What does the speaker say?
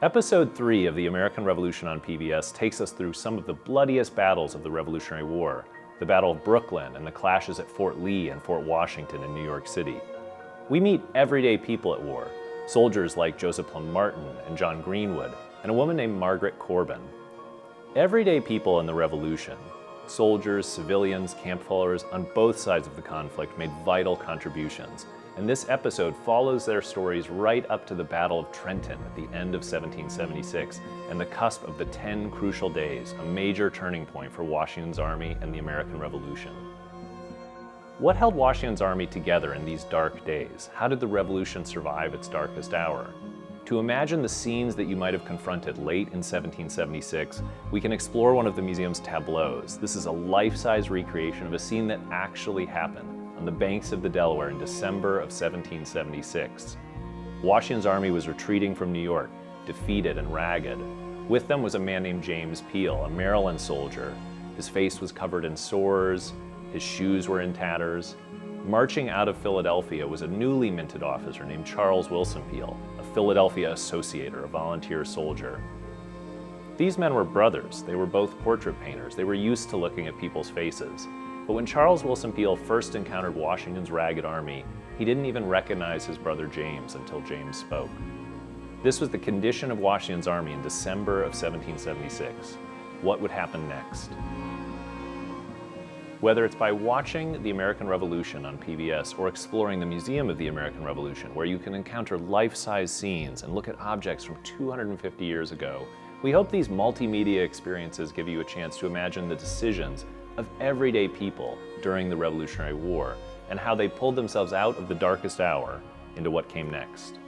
Episode 3 of the American Revolution on PBS takes us through some of the bloodiest battles of the Revolutionary War, the Battle of Brooklyn and the clashes at Fort Lee and Fort Washington in New York City. We meet everyday people at war, soldiers like Joseph Plum Martin and John Greenwood, and a woman named Margaret Corbin. Everyday people in the Revolution, soldiers, civilians, camp followers on both sides of the conflict made vital contributions, and this episode follows their stories right up to the Battle of Trenton at the end of 1776 and the cusp of the 10 crucial days, a major turning point for Washington's army and the American Revolution. What held Washington's army together in these dark days? How did the Revolution survive its darkest hour? To imagine the scenes that you might have confronted late in 1776, we can explore one of the museum's tableaus. This is a life-size recreation of a scene that actually happened on the banks of the Delaware in December of 1776. Washington's army was retreating from New York, defeated and ragged. With them was a man named James Peale, a Maryland soldier. His face was covered in sores, his shoes were in tatters. Marching out of Philadelphia was a newly minted officer named Charles Willson Peale, a Philadelphia Associator, a volunteer soldier. These men were brothers. They were both portrait painters. They were used to looking at people's faces. But when Charles Willson Peale first encountered Washington's ragged army, he didn't even recognize his brother James until James spoke. This was the condition of Washington's army in December of 1776. What would happen next? Whether it's by watching the American Revolution on PBS or exploring the Museum of the American Revolution, where you can encounter life-size scenes and look at objects from 250 years ago, we hope these multimedia experiences give you a chance to imagine the decisions of everyday people during the Revolutionary War and how they pulled themselves out of the darkest hour into what came next.